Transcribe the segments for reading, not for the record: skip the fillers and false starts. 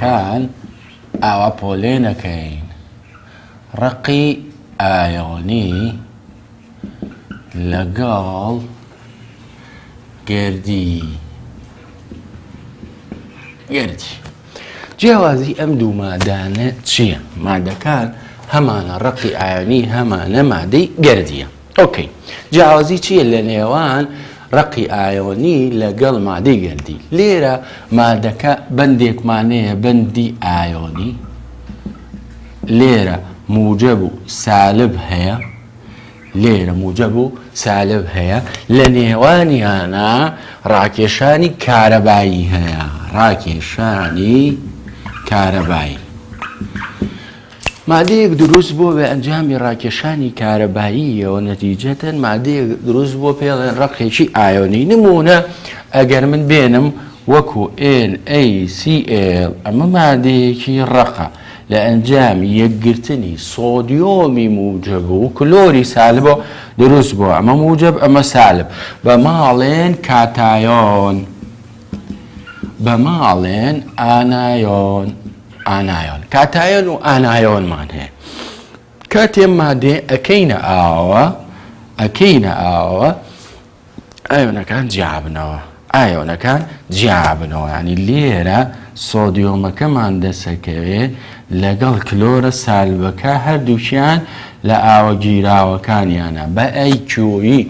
مادەکان ئاوا پۆلێنەکەین ڕقی ئایۆنی لەگەڵ گردی جیاوازی ئەم دوو مادانە چییە؟ مادەکان هەمانە ڕقی ئایۆنی هەمانە مادەی گردیە. ئۆکەی، جیاوازی چییە لە نێوان ڕقی ئایۆنی لەگەڵ مادەی گردی؟ لێرە مادەکە بەندێکمانەیە بەندی ئایۆنی، لێرە موجب و سالب هەیە، لێرە موجب و سالب هەیە، لە نێوانیانە ڕاکێشانی کارەبایی هەیە، ڕاکێشانی کارەبایی. مادەیەک دروست بۆ بە ئەنجامی ڕاکێشانی کارەباییەوە نەتیجەتەن مادەیەک دروست بۆ پێڵێن ڕقێکی ئایۆنی. نمونە ئەگەر من بێنم وەکو NaCl ئەمە مادەیەکی ڕقە لە ئەنجامی یەکگرتنی سۆدیۆمی موجب و کلۆری سالبەوە دروست بووە. ئەمە موجب ئەمە سالب بە ماڵێن کاتایۆن، بە ماڵێن ئانایۆن. کاتایۆن و ئانایۆنمان هەیە. کاتێ مادێ ئەکەینە ئاوە ئایۆنەکان جیابنەوە، ینی لێرە سۆدیۆمەکەمان دەسەکەوێت لەگەڵ کلۆرە سالبەکە هەردووکیان لە ئاوە گیراوەکانیانە بە ئەیکیۆیی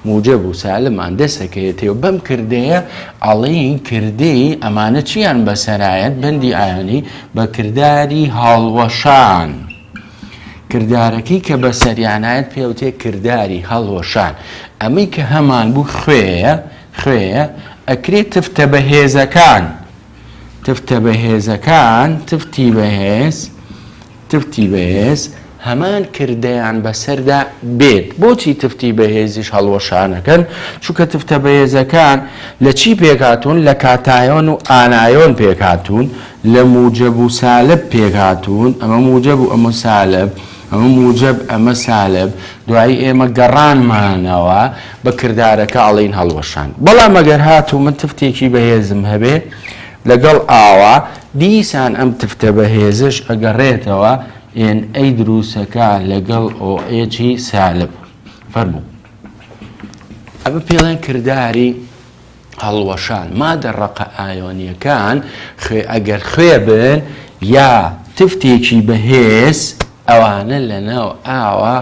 موجب و سالبمان دەسەکەوێتەوە. بەم کردەیە ئەڵین کردەی ئەمانە چیان بەسەرایەت بەندی ئایۆنی بە کردداری هەڵوەشان. کردارەکەی کە بەسەریانایەت پێوتێ کردداری هەڵوەشان. ئەمەی کە هەمان بوو خوێیە ئەکرێت تفتە بەهێزەکان، تفتی بەهێز هەمان کردەیان بەسەردا بێت. بۆچی تفتی بەهێزیش هەڵوەشانەکەن؟ چونکە تفتە بەهێزەکان لە چی پێکاتون؟ لە کاتایۆن و ئانایۆن پێکاتون، لە موجب و سالب پێکاتون. ئەمە موجب و ئەمە سالب، ئەمە موجب ئەمە سالب. دوایی ئێمە گەڕانمانەوە بە کردارەکە ئەڵین هەڵوەشان. بەڵام ئەگەر هاتوو من تفتێکی بەهێزم هەبێ لەگەڵ ئاوا، دیسان ئەم تفتە بەهێزش ئەگەڕێتەوە Na دروستەکە لەگەڵ OHی سالب. فەرموو ئەمە پێڵێن کردداری هەڵوەشان. مادە ڕقە ئایۆنیەکان ئەگەر خوێ بن یا تفتێکی بەهێز ئەوانە لەناو ئاوا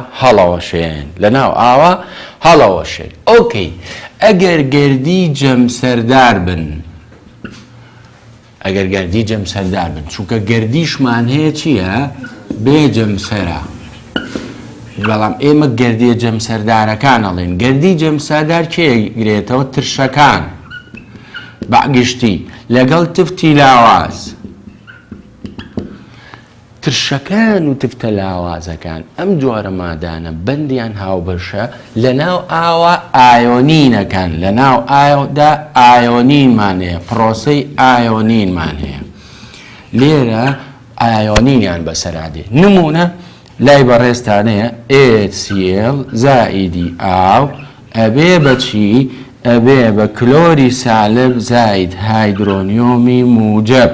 هەڵەوەشێن. ئۆکەی، ئەگەر گەردی جەمسەردار بن، چونکە گەردیشمان هەیە چییە؟ بێجەمسەرە. بەڵام ئێمە گەردیە جەمسەردارەکان ئەڵێن. گەردی جەمسەردار کێگرێتەوە؟ ترشەکان بەگشتی لەگەڵ تفتی لاواز. ترشەکان و تفتە لاوازەکان ئەم جۆرە مادانە بەندیان هاوبەشە لەناو ئاوا ئایۆنینەکان، لەناو ئاودا ئایۆنینمان هەیە، پرۆسەی ئایۆنینمان هەیە. لێرە ئایۆنینیان بەسەرادێ. نمونە لای بەڕێستانەیە HCl زائیدی ئاو ئەبێ بەچی؟ ئەبێ بە کلۆری سالب زاید هایدرۆنیۆمی موجب.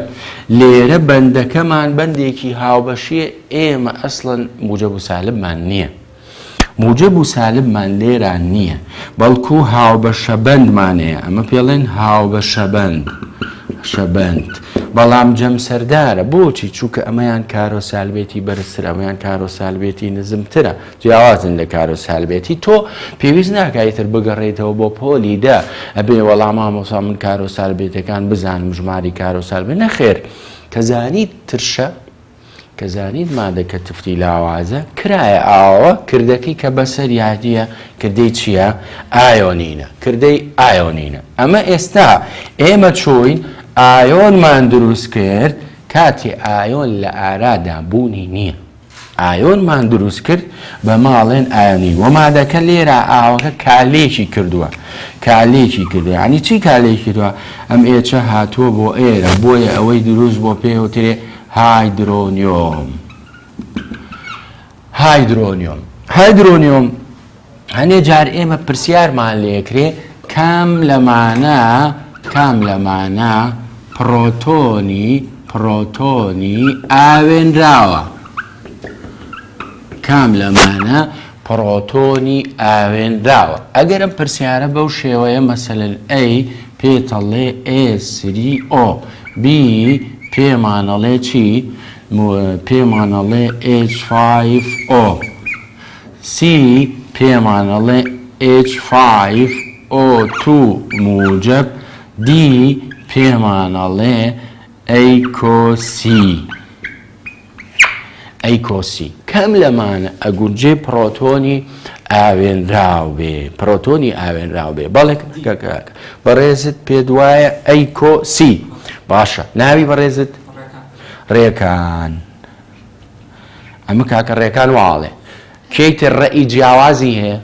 لێرە بەندەکەمان بەندێکی هاوبەشیە. ئێمە ئەسڵەن موجب و سالبمان نییە، موجب و سالبمان لێرە نییە، بەڵکو هاوبەشە بەندمانەیە. ئەمە پێڵێن هاوبەشە بەند. بەڵام جەمسەردارە. بۆچی؟ چونکە ئەمەیان کارۆسالبێتی بەرزترە، ئەمەیان کارۆسالبێتی نزمترە، جیاوازن لە کارۆسالبێتی. تۆ پێویست ناکایتر بگەڕێتەوە بۆ پۆلی دا ئەبێ وەڵام مامۆستا من کارۆسالبێتەکان بزانم ژماری کارۆسالبێت. نەخێر، کەزانیت ترشە، کەزانیت مادەکە تفتی لاوازە کرایە ئاوە کردەکەی کە بەسەر یادیە کردەی چییە؟ کردەی ئایۆنینە. ئەمە ئێستا ئێمە چۆین ئایۆنمان دروست کرد کاتی ئایۆن لە ئارادا بوونی نییە. ئایۆنمان دروست کرد بە ماڵێن ئایۆنی. وەمادەکە لێرە ئاوەکە کالێکی کردووە. ینی چی کالێکی کردووە؟ ئەم ئێچە هاتووە بۆ ئێرە، بۆیە ئەوەی دروست بۆ پێوترێ هایدرۆنیۆم. هەنێ جار ئێمە پرسیارمان لێکرێ کام لەمانە پڕۆتۆنی پرۆتۆنی ئاوێنراوە کام لەمانە پرۆتۆنی ئاوێنراوە ئەگەر ئەم پرسیارە بەو شێوەیە مەسەلەن A پێتەڵێ A3O B پێمانەڵێ چی پێمانەڵێ H5O C پێمانەڵێ H5O2 موجب D پێمانەڵێ ئەیکۆسی کەم لەمانە ئەگونجێ پرۆتۆنی ئاوێنراو بێ پرۆتۆنی ئاوێنراو بێ بەڵێ بەڕێزت پێ دوایە ئەیکۆسی باشە ناوی بەڕێزت ڕێکان ئەمە کاکە ڕێکان واڵێ کێیتە ڕێی جیاوازی هەیە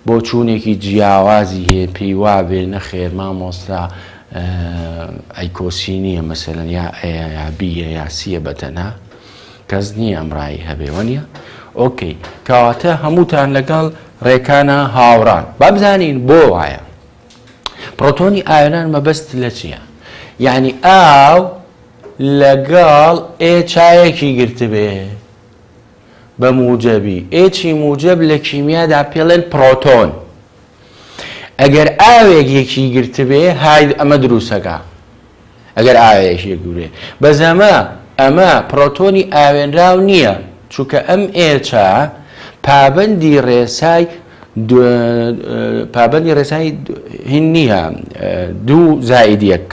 بۆ چوونێکی جیاوازی هەیە پێی وا بێ نەخێر مامۆستا ئەیکۆسی نییە مەسەلەن یا ئەیە یا بیە یا سیە بەتەنها کەس نییە ئەمڕایی هەبێوە نیە ئۆکەی کەواتە هەمووتان لەگەڵ ڕێکانە هاوڕان با بزانین بۆ وایە پرۆتۆنی ئاوێنان مەبەست لە چییە یعنی ئاو لەگەڵ چایەکی گرتبێ بە موجەبی ئێچی موجب لە کیمیادا پێڵێن پرۆتۆن ئەگەر ئاوێک یەکی گرتبێ های ئەمە دروستەکە ئەگەر ئاوێکی گورێ بەزەمە ئەمە پرۆتۆنی ئاوێنراو نییە چونکە ئەم ئێچە پابەندی ڕێسای هین نییە دوو زائید یەک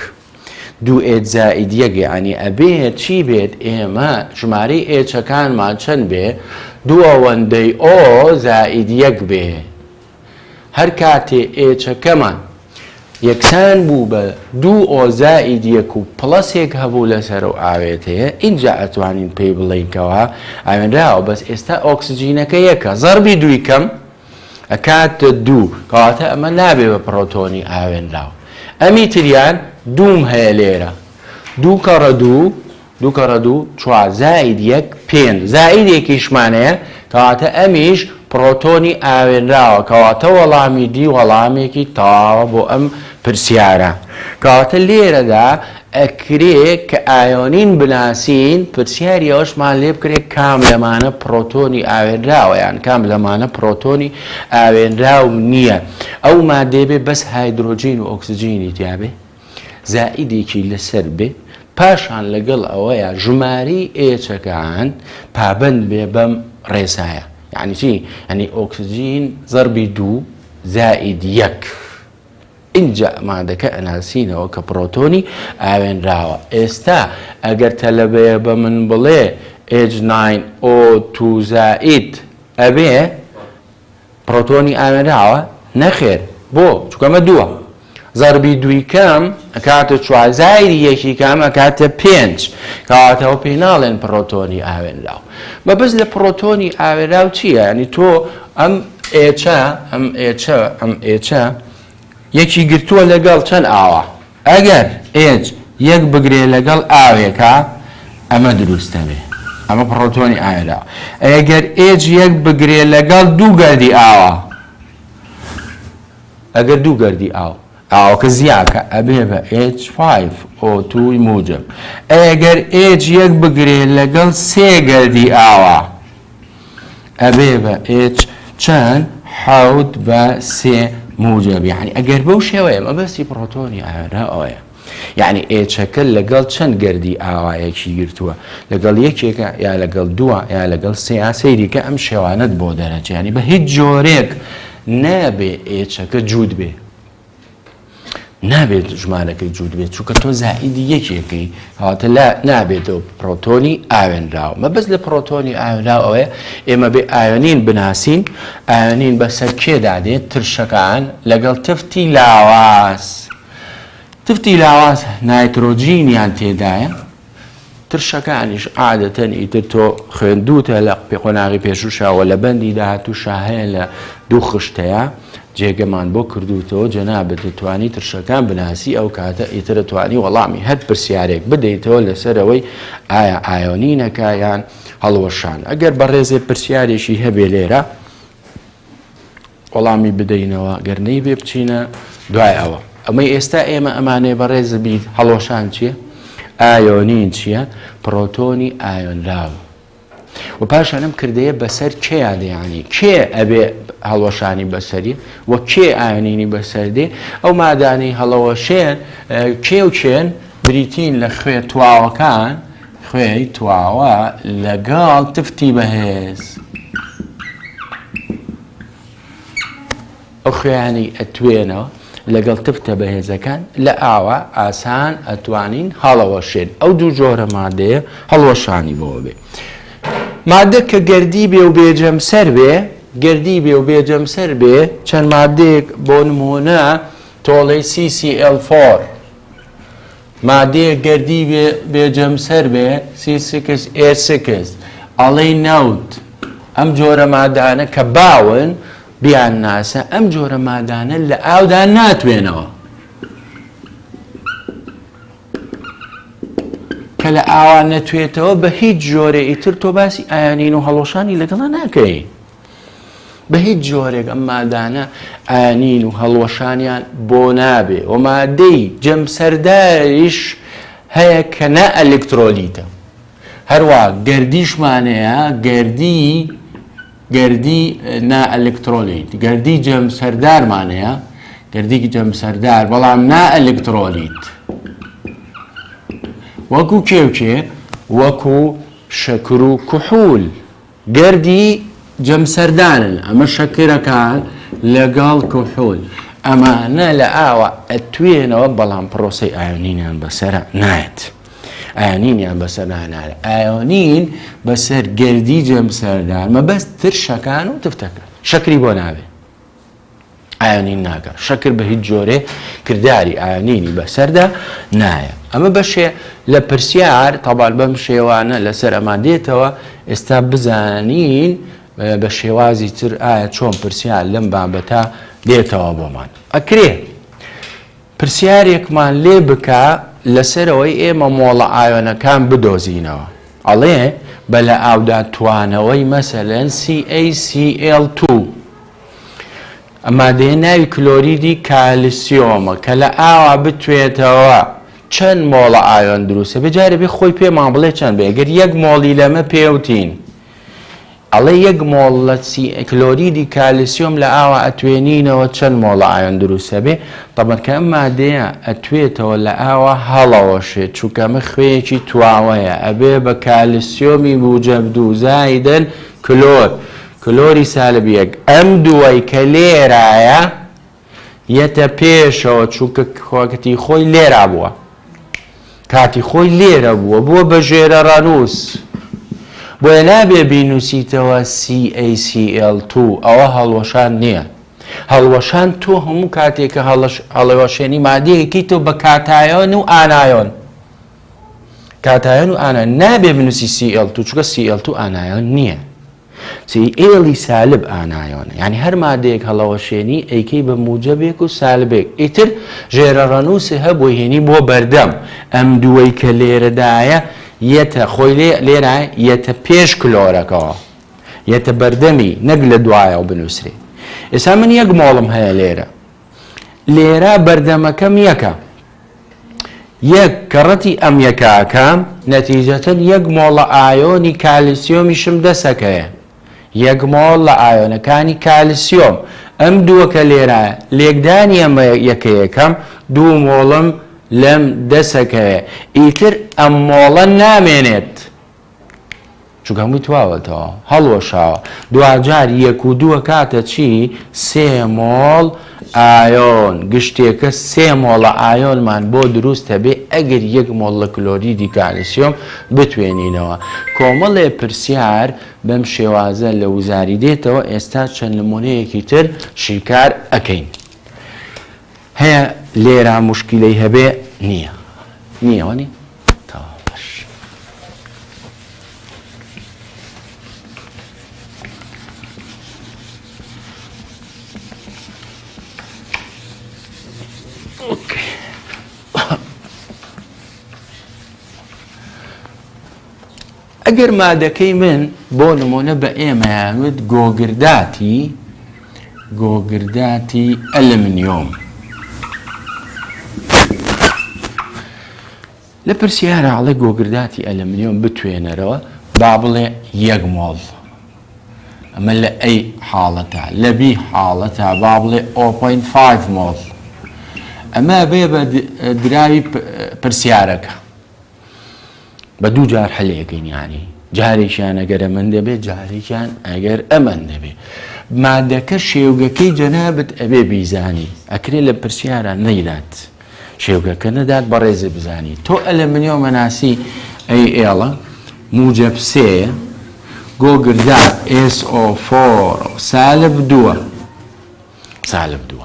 دوو ئێچ زائید یەک یعنی ئەبێت چی بێت ئێمە ژمارەی ئێچەکانمان چەند بێ دوو ئەوەندەی ئۆ زائید یەک بێ هەر کاتێ ئێچەکەمان یەکسان بوو بە دوو ئۆ زائید یەک و پڵەسێک هەبوو لەسەر و ئاوێت هەیە اینجا ئەتوانین پێی بڵێنکەوە ئاوێنراوە بەس ئێستا ئۆکسجینەکە یەکە زەربی دووی کەم ئەکاتە دوو کەواتە ئەمە نابێ بە پرۆتۆنی ئاوێنراو ئەمی تریان دووم هەیە لێرە دوو کەڕە دوو چوار زائید یەک پێنج زائیدێکیشمانەیە کەواتە ئەمیش پرۆتۆنی ئاوێنراوە کەواتە وەڵامی دی وەڵامێکی تاوە بۆ ئەم پرسیارە کەواتە لێرەدا ئەکرێ کە ئایۆنین بناسین پرسیاری ئەوشمان لێ بکرێت کام لەمانە پرۆتۆنی ئاوێنراوە یان کام لەمانە پرۆتۆنی ئاوێنراو نییە ئەو مادێ بێ بەس هایدرۆجین و ئۆکسجینی تیابێ زائیدێکی لەسەر بێ پاشان لەگەڵ ئەوەیە ژماری ئێچەکان پابەند بێ بەم ڕێسایە یعنی چی ئەنی ئۆکسجین زەربی دوو زائید یەک اینجا مادەکە ئەناسینەوە کە پرۆتۆنی ئاوێنراوە ئێستا ئەگەر تەلەبەیە بە من بڵێ H9O2 زائید ئەبێ پرۆتۆنی ئاوێنراوە نەخێر بۆ چونکەمە دووە زەربی دووی کەم ئەکاتە چوار زائیدی یەکی کەم ئەکاتە پێنج کەواتەوە پێی ناڵێن پرۆتۆنی ئاوێنراو بەبەست لە پرۆتۆنی ئاوێنراو چییە ینی تۆ ئەم ئێچە یەکی گرتووە لەگەڵ چەند ئاوە ئەگەر ئێچ یەک بگرێ لەگەڵ ئاوێکە ئەمە دروستە بێ ئەمە پرۆتۆنی ئاوێنراوە ئەگەر ئێچ یەک بگرێ لەگەڵ دوو گەردی ئاوە ئەگەر دوو گەردی ئاوەکە زیاکە ئەبێ بە H5O2 موجب ئەگەر ئێچ یەک بگرێ لەگەڵ سێ گەردی ئاوە ئەبێ بە H چەند حەوت بە سێ موجب یعنی ئەگەر بەو شێوەیە مەبەستی پرۆتۆنی ئاوێنراوەیە یعنی ئێچەکە لەگەڵ چەند گەردی ئاوایەکی گرتووە لەگەڵ یەکێکە یا لەگەڵ دووە یا لەگەڵ سێ سەیریکە ئەم شێوانت بۆ دەرەچێ ینی بە هیچ جۆرێک نابێ ئێچەکە جوود بێ نابێت ژمارەکەی جوود بێت چونکە تۆ زائیدی یەکێکەی هاتە نابێتەوە پرۆتۆنی ئاوێنراوە مەبەست لە پرۆتۆنی ئاوێنراو ئەوەیە ئێمە بێ ئایۆنین بناسین ئایۆنین بەسەر کێدا دێت ترشەکان لەگەڵ تفتی لاواز نایترۆجینیان تێدایە ترشەکانیش عادەتەن ئیتر تۆ خوێندووتە لە قۆناغی پێشوشاوە لە بەندی داهاتووشا هەیە لە دوو خشتەیە جێگەمان بۆ کردوتەوە جەنابەت دەتوانی ترشەکان بناسی ئەو کاتە ئیتر دەتوانی وەڵامی هەر پرسیارێک بدەیتەوە لەسەرەوەی ئایا ئایۆنینەکە یان هەڵوەشان ئەگەر بەڕێزێ پرسیارێکی هەبێ لێرە وەڵامی بدەینەوە گەرنەی بێ بچینە دوای ئەوە ئەمەی ئێستا ئێمە ئەمانێ بەڕێز بیت هەڵوەشان چییە؟ ئایۆنین چییە؟ پرۆتۆنی ئایۆنراو. و پاش ئەم کردەیە بەسەر کێیان دەیانی کێ ئەبێ هەڵوەشانی بەسەری و کێ ئایۆنینی بەسەردێ ئەو مادانی هەڵەوەشێن کێ و چێن بریتین لە خوێ تواوەکان خوێی تواوە لەگەڵ تفتی بەهێز. ئەو خوێیانی ئەتوێنەوە لەگەڵ تفتە بەهێزەکان لە ئاوا ئاسان ئەتوانین هەڵەوەشێن. ئەو دوو جۆرە مادەیە هەڵوەشانی بۆ بێ. مادە کە گەردی بێ و بێجەمسەر بێ گەردی بێ و بێجەمسەر بێ چەند مادەیەک بۆ نمونە تۆڵەی CCl4 مادەیە گەردی بێجەمسەر بێ C6H6 ئەڵەی نەوت ئەم جۆرە مادانە کە باون بیان ناسە ئەم جۆرە مادانە لە ئاودا ناتوێنەوە کە لە ئاوان نەتوێتەوە بە هیچ جۆرە ئیتر تۆ باسی ئایانین و هەڵۆشانی لەگەڵا ناکەی بە هیچ جۆرێک ئەم مادانە ئایانین و هەڵوەشانیان بۆ نابێ و مادەی جەمسەرداریش هەیە کە نە ئەلکترۆلیتە هەروە گەردیشمانەیە گەردی نا ئەلکترۆلیت گەردی جەمسەردارمانەیە گەردی جەمسەردار بەڵام نا ئەلکترۆلیت وەکو کێوچێ وەکو شەکر و کوحول گەردی جەمسەردانن ئەمە شەکرەکان لەگەڵ کوحول ئەمانە لە ئاوە ئەتوێنەوە بەڵام پرۆسەی ئایۆنینیان بەسەرە نایەت ئایۆنینیان بەسەر نانارە ئایۆنین بەسەر گەردی جەمسەردار مەبەست ترشەکان و تفتەکان شەکری بۆ نابێت ئایۆنین ناکە شەکر بە هیچ جۆرێ کردداری ئایۆنینی بەسەردا نایە ئەمە بەشێ لە پرسیار تەبال بەم شێوانە لەسەر ئەمان دێتەوە ئێستا بزانین بە شێوازی تر ئایا چۆن پرسیار لەم بابەتە دێتەوە بۆمان ئەکرێ پرسیارێکمان لێ بکە لەسەرەوەی ئێمە مۆڵە ئایۆنەکان بدۆزینەوە ئەڵێ بە لە ئاودا توانەوەی مەسەلەن CaCl2 ئەمادەیە ناوی کلۆریدی کالسیۆمە کە لە ئاوا بتوێتەوە چەند مۆڵە ئایۆن دروستە بجارە بێ خۆی پێمان بڵێ چەند بێ ئەگەر یەک مۆڵی لەمە پێوتین ئەڵێ یەک مۆڵ لە کلۆریدی کالسیۆم لە ئاوا ئەتوێنینەوە چەند مۆڵە ئایۆن دروستە بێ تەبەکە ئەم مادەیە ئەتوێتەوە لە ئاوا هەڵەوەشێت چووکەمە خوێیەکی تواوەیە ئەبێ بە کالسیۆمی موجەبدوو زایدەن کلۆری سالبیەک ئەم دووەی کە لێرایە یەتە پێشەوە چووکە خۆکەتی خۆی لێرا بووە کاتی خۆی لێرە بووە بووە بە ژێرە ڕانووس بۆیە نابێ بینوسیتەوە CaCl2 ئەوە هەڵوەشان نییە هەڵوەشان تۆ هەموو کاتێککە هەڵەوەشێنی مادەیەکی تۆ بە کاتایۆن و ئانایۆن کاتایۆن و ئانایۆن نابێ بنووسی CL2 چووکە CL2 ئانایۆن نییە ئێڵی سالب ئانایۆنە یعنی هەر مادەیەک هەڵەوەشێنی ئەیکەی بە موجەبێک و سالبێک ئیتر ژێرە ڕەنووسی هەبووی هێنی بۆ بەردەم ئەم دووەی کە لێرەدایە یەتە خۆی لێرە یەتە پێش کلۆرەکەەوە یەتە بەردەمی نەک لە دوایەوە بنووسێ ئێستا من یەک مۆڵم هەیە لێرە بەردەمەکەم یەکە یەک کەڕەتی ئەم یەکاکەم نەتیجەتەن یەک مۆڵە ئایۆنی کالسیۆمیشم دەسەکەیە یەک مۆڵ لە ئایۆنەکانی کالسیۆم ئەم دووەکە لێرە لێکدانی ئەمە یەکەیەکەم دوو مۆڵم لەم دەسەکەیە ئیتر ئەم مۆڵە نامێنێت چونکە هەمووی تواوەتەوە هەڵوەشاوە دوجار یەک و دووە کاتە چی سێ مۆڵ ئایۆن گشتێکە سێ مۆڵە ئایۆنمان بۆ دروستە بێ ئەگەر یەک مۆڵ لە کلۆریدی کالسیۆم بتوێنینەوە کۆمەڵێ پرسیار بەم شێوازە لە وزاری دێتەوە ئێستا چەند نمونەیەکی تر شیکار ئەکەین هەیە لێرە موشکیلەی هەبێ نییەوەنی باش ئەگەر مادەکەی من بۆ نمونە بە ئێمەیانوت گۆگرداتی ئەلمنیۆم لە پرسیارە ئاڵێ گۆگرداتی ئەلمنیۆم بتوێنەرەوە با بڵێ 1 مۆڵ ئەمە لە ئەی حاڵەتە لە بی حاڵەتە با بڵێ 0.5 مۆڵ ئەمە بێ بە دراوی پرسیارەکە بە دوو جار هەلێکین یانی جارێکیان ئەگەر ئەمەن دەبێت جارێکیان ئەگەر ئەمەن دەبێت مادەکە شێوگەکەی جەنابەت ئەبێ بیزانی ئەکرێ لە پرسیارە نەیدات شێوگەکە نەدات بە ڕێزە بزانی تۆ ئەلمنیۆ مەناسی ئەی ئێڵە موجب سێ گۆگردات SO4 سالب 2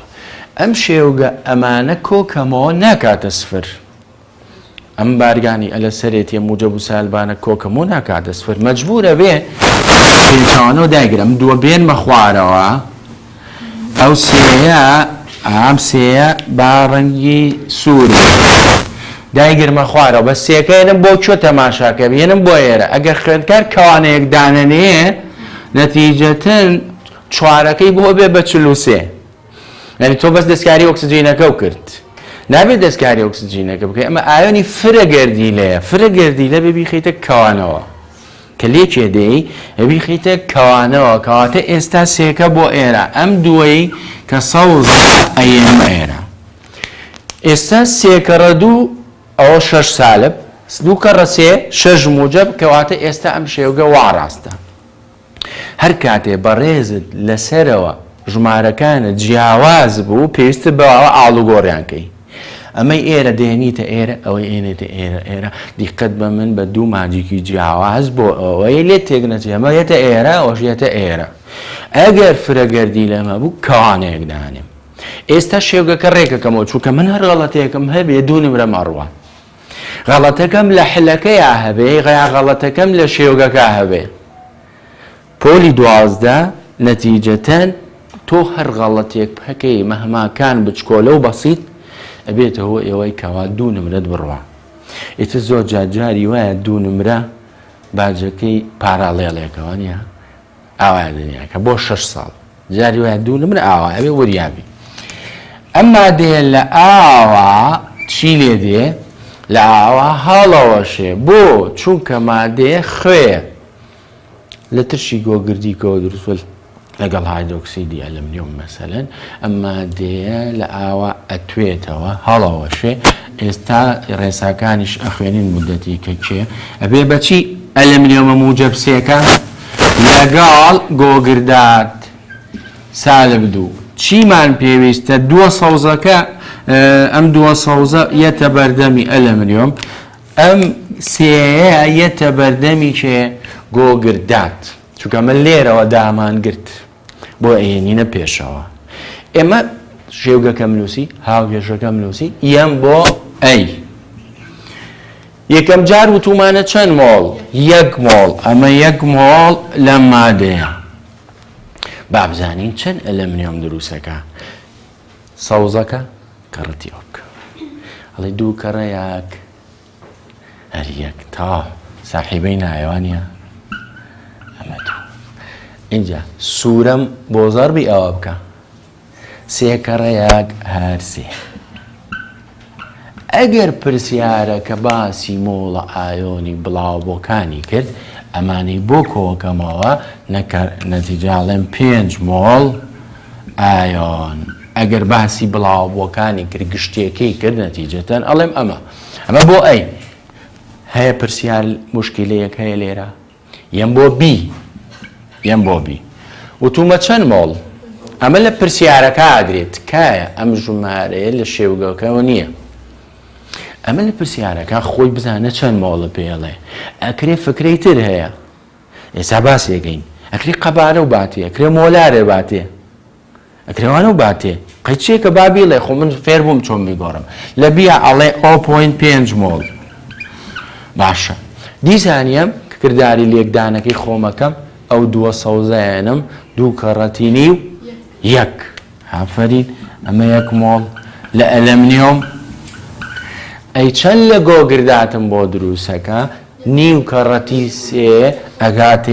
ئەم شێوگە ئەمانە کۆکەمەوە ناکاتە سفر ئەم بارگانی ئەلە سەرێتیە موجب و سالبانە کۆکەمەوە ناکاتە سفر مەجبورە بێ پێچوانەوە دایگرم دووە بێنمە خوارەوە ئەو سێیە ئام سێیە با ڕەنگی سوور دایگرمە خوارەوە بە سێکەێنم بۆ چۆ تەماشاکە بێنم بۆ ئێرە ئەگەر خوێندکار کەوانەیەک دانەنەیە نەتیجەتەن چوارەکەی بۆ بێ بە 43 یعنی تۆ بەس دەستکاری ئۆکسجینەکە و کرد نابێت دەستکاری ئۆکسجینەکە بکەی ئەمە ئایۆنی فرە گەردیلەیە فرە گەردیلە بێ بیخیتە کەوانەوە کە لێکێ دێی ئەبی خیتە کەوانەوە کەواتە ئێستا سێکە بۆ ئێرە ئەم دووەی کە سەوزە ئەیێم ئێرە ئێستا سێکەڕە دوو ئەوە 6 سالب دوو کەڕە سێ 6 موجب کەواتە ئێستا ئەم شێوگە واڕاستە هەر کاتێ بەڕێزت لەسەرەوە ژمارەکانت جیاواز بوو پێویستە بەوە ئاڵوگۆڕیانکەی ئەمەی ئێرە دێنیتە ئێرە ئەوەی ئێنێتە ئێرە دیقەت بە من بە دوو ماجیکی جیاواز بۆ ئەوەی لێت تێک نەچێ ئەمە یەتە ئێرە ئەوەشێتە ئێرە ئەگەر فرەگەردی لەمە بوو کەوانەیەک دانێم ئێستا شێوگەکە ڕێکەکەمەوە چووکە من هەر غەڵەتەیەکم هەبێ دوو نمرە مەڕوە غەڵەتەکەم لە حلەکەیە هەبێ غەڵەتەکەم لە شێوگەکە هەبێ پۆلی 12 نەتیجەتەن تۆ هەر غەڵەتێک بکەی مەهماکان بچکۆلە و بەسیط ئەبێتەوە ئێوەی کەوا دوو نمرەت بڕوە ئێتە زۆر جاری وایە دوو نمرە باجەکەی پاراڵێڵێکەوە نیە ئاوایە دنیاکە بۆ 6 ساڵ جاری وایە دوو نمرە ئاوایە بێ وەریابی ئەمما دێ لە ئاوا چی لێ دێ لە ئاوا هەڵەوەشێ بۆ چونکە مادەیە خوێ لە ترشی گۆگردیکەوە دروست لەگەڵ هایدرۆکسیدی ئەلمنیۆم مەسەلەن ئەمما دێە لە ئاوا ئەتوێتەوە هەڵەوەشێ ئێستا ڕێساکانیش ئەخوێنین مودەتی کە کێ ئەبێ بەچی ئەلمنیۆمە موجب سێکە لەگەڵ گۆگردات سالب 2 چیمان پێویستە دووە سەوزەکە ئەم دووە سەوزە یەتە بەردەمی ئەلمنیۆم ئەم سێیە یەتە بەردەمی کێ گۆگردات چونکە من لێرەوە دامان گرت بۆ ئەێنینە پێشەوە ئێمە شێوگەکەم نووسی هاوگێژەکەم نووسی یەم بۆ ئەی یەکەم جار وتومانە چەند مۆڵ 1 مۆڵ ئەمە 1 مۆڵ لە مادەیە بابزانین چەند ئەلمنیۆم دروستەکە سەوزەکە کەڕەتی ئۆک ئەڵێ دوو کەڕە یاک هەر یەک تا ساحیبەی نایوانە ئەمە دوو اینجا سوورەم بۆ زەربی ئەوە بکە سێ کەڕە یاک هەر سێ ئەگەر پرسیارەکە باسی مۆڵە ئایۆنی بڵاوبۆکانی کرد ئەمانەی بۆ کۆکەمەوە نەتیجاڵێن 5 مۆڵ ئایۆن ئەگەر باسی بڵاوبۆکانی کرد گشتێکەی کرد نەتیجەتەن ئەڵێم ئەمە بۆ ئەی هەیە پرسیار مشکلەیەک هەیە لێرە یەم بۆ بی وتومە چەند مۆڵ ئەمە لە پرسیارەکە ئاگرێت کایە ئەم ژمارەیە لە شێوگەکەەوە نییە ئەمە لە پرسیارەکە خۆی بزانە چەند مۆڵە پێڵێ ئەکرێ فکرەی تر هەیە ئێستا باسێگەین ئەکرێ قەبارە و باتێ ئەکرێ مۆلارێ باتێ ئەکرێوانە و باتێ قەیچێکە بابیڵێ خۆ من فێر بووم چۆن میگۆڕم لە بیا ئەڵێ 0.5 مۆڵ باشە دیزانیم کە کردداری لێکدانەکەی خۆمەکەم ئەو دووە سەوزەیەنم دوو کەڕەتی نیو یەک ئافرین ئەمە 1 مۆڵ لە ئەلمنیۆم ئەی چەند لە گۆگرداتم بۆ دروستەکە نیو کەڕەتی سێ ئەگاتە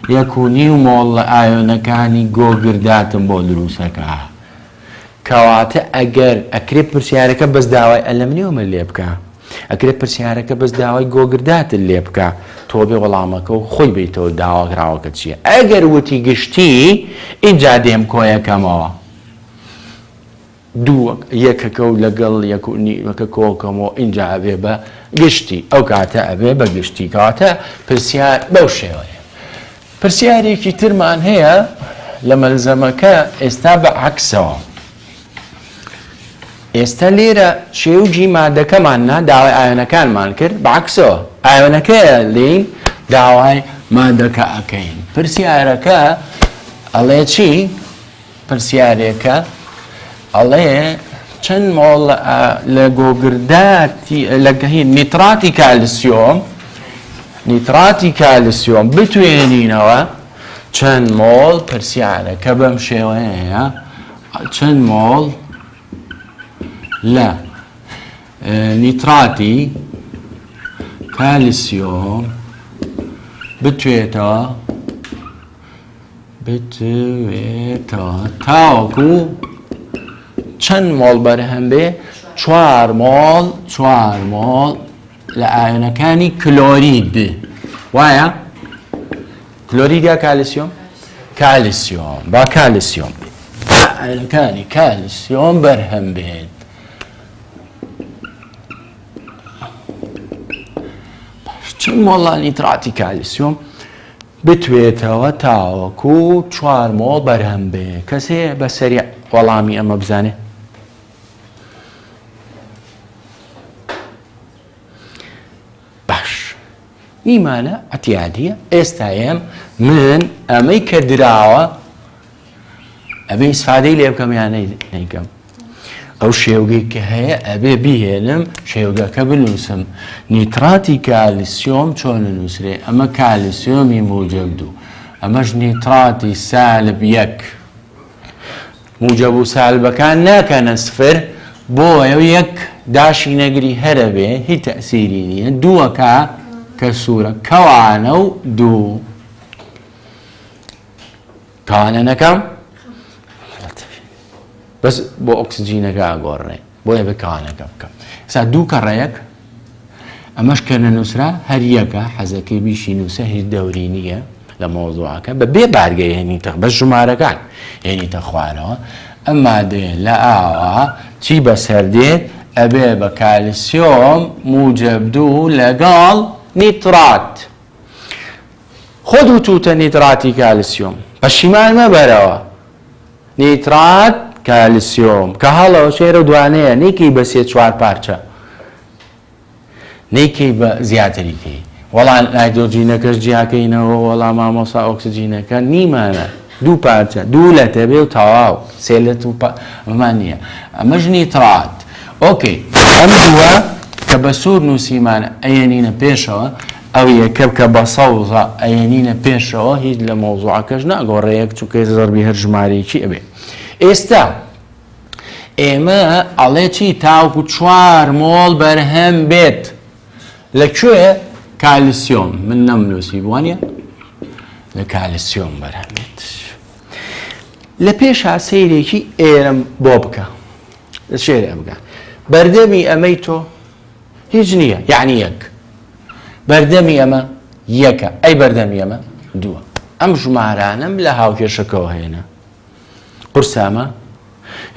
1.5 مۆڵ لە ئایۆنەکانی گۆگرداتم بۆ دروستەکە کەواتە ئەگەر ئەکرێ پرسیارەکە بەس داوای ئەلمنیۆمە لێ بکە ئەکرێت پرسیارەکە بەس داوای گۆگرداتت لێ بکە تۆ بێ وەڵامەکە و خۆی بیتەوە داواکراوەکە چییە. ئەگەر وتی گشتی اینجا دێم کۆیەکەمەوە دوو یەکەکە و لەگەڵ یەک و نیمەکە کۆکەمەوە اینجا ئەبێ بە گشتی ئەو کاتە ئەبێ بە گشتی کاتە پرسیار بەو شێوەیە. پرسیارێکی ترمان هەیە لە مەلزەمەکە ئێستا بە عەکسەوە. ئێستا لێرە شێوجی مادەکەماننا داوای ئاوێنەکانمان کرد بە عەکسەوە ئاوێنەکە لێین داوای مادەکە ئەکەین. پرسیارەکە ئەڵێ چی؟ پرسیارێکە ئەڵێ چەند مۆڵ لە گۆگرداتی لەگەهین نیتراتی کالسیۆم بتوێنینەوە چەند مۆڵ پرسیارەکە بەم شێوەیە چەند مۆڵ لە نیتراتی کالسیۆم بتوێتەوە تاوەکو چەند مۆڵ بەرهەم بێ 4 مۆڵ لە ئاوێنەکانی کلۆرید وایە؟ کلۆرید یا کالسیۆم با کالسیۆم ئاوێنەکانی کالسیۆم بەرهەم بێت. چەند مۆڵ لە نیتراتی کالسیۆم بتوێتەوە تاوەکو 4 مۆڵ بەرهەم بێ. کەسێ بەسەری وەڵامی ئەمە بزانێ؟ باش نیمانە ئەتیادیە ئێستایم من ئەمەی کە دراوە ئەبێ ئیسفادەی لێ بکەم یان نەیکەم. ئەو شێوگەی کە هەیە ئەبێ بیهێنم شێوگەکە بنووسم نیتراتی کالسیۆم چۆن نووسرێ. ئەمە کالسیۆمی موجب 2 ئەمەش نیتراتی سالب 1 موجب و سالبەکان ناکەنە سفر بۆیە 1 داشی نەگری هەرە بێ هیچ تەئسیری نییە 2ەکە کە سوورە کەوانە و 2 کەوانە نەکەم بەس بۆ ئۆکسجینەکە ئاگۆڕێ بۆیە بە کەوانەکە بکەم. ئێستا 2 کەڕەیەک ئەمەش کە نەنووسرا هەر یەکە حەزەکەی بیشی نووسە هیچ دەوری نییە لە مۆزوعەکە بە بێ بارگەی هێنیتە بەس ژمارەکان هێنیتە خوارەوە. ئەم مادەیە لە ئاوا چی بەسەر دێت؟ ئەبێ بە کالسیۆم موجب 2 لەگەڵ نیترات. خۆت وتوتە نیتراتی کالسیۆم پەشیمان مەبەرەوە نیترات کالسیۆم کە هەڵەوە شێرە دوانەیە نیکەی بە 3-4 پارچە نیکەی بە زیاتریکەی وەڵام نایترۆجینەکەش جیاکەینەوە وەڵام مامۆستا ئۆکسجینەکە نیمانە 2 پارچە 2 لەتە بێ و تەواو 3 لەت و ئەمان نییە. ئەمەش نیترات. ئۆکەی ئەم دووە کە بە سوور نووسیمانە ئەیەنینە پێشەوە ئەو یەکە کە بە سەوزە ئەیەنینە پێشەوە هیچ لە مۆزوعەکەش ناگۆڕەیەک چونکە زەربی هەر ژمارەیەکی ئەبێ. ئێستا ئێمە ئەڵێ چی تاوکو 4 مۆڵ بەرهەم بێت لەکوێ؟ کالسیۆم من نەمنووسی بوانە لە کالسیۆم بەرهەم بێت. لە پێشا سەیرێکی ئێرەم بۆ بکە شێرە بگە بەردەمی ئەمەی تۆ هیچ نییە یعنی 1 بەردەمی ئەمە 1 ئەی بەردەمی ئەمە 2 ئەم ژمارانم لە هاوکێشەکەەوە هێنا قورسامە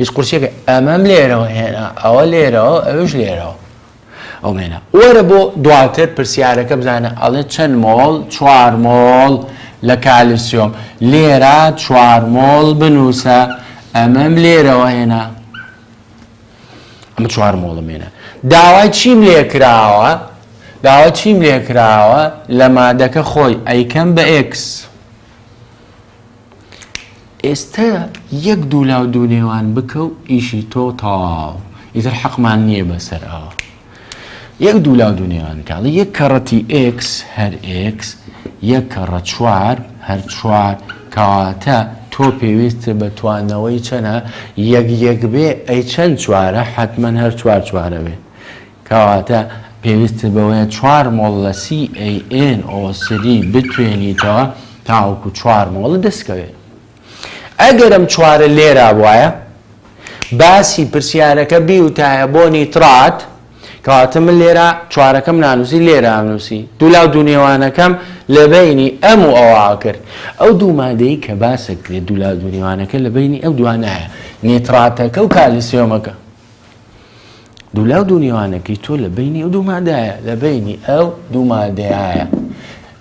هیچ قورسێکە ئەمەم لێرەوە هێنا ئەوە لێرەوە ئەوش لێرەوە ئەو مێنە وەرە بۆ دواتر پرسیارەکە بزانە ئەڵێ چەند مۆڵ 4 مۆڵ لە کالسیۆم لێرە 4 مۆڵ بنووسە ئەمەم لێرەوە هێنا ئەمە 4 مۆڵم هێنا. داوای چیم لێ کراوە لە مادەکە خۆی ئەیکەم بە X. ئێستا 1 دوولاو دوو نێوان بکە و ئیشی تۆ تەواو ئیتر حەقمان نییە بەسەر ئەوە. 1 دوولاو دوو نێوان کاڵی 1 کەڕەتی X هەر X 1 کەڕە 4 هەر 4 کەواتە تۆ پێویستە بە توانەوەی چەنە 1 بێ ئەی چەند 4 حتمما هەر 4 بێ کەواتە پێویستە بەوەیە 4 مۆڵ لە CaNO3 بتوێنیتەوە تاوەکو 4 مۆڵ دەستکەوێت. ئەگەرم 4 لێرا بواە باسی پرسیارەکە بیوتایە بۆ نیترات کەواتە من لێرە چوارەکەم نانووسی لێرە ئەنووسی دوو لاو دوو نێوانەکەم لە بینی ئەم و ئەوە کرد ئەو دوو مادەی کە باسە کرێت دوو لاو دوو نێوانەکە لە بینی ئەو دوانایە نێتراتەکە و کالیسیۆمەکە دوو لاو دوو نێوانەکەی تۆ لە بینی ئەو دوو مادایە لە بینی ئەو دوو مادەیە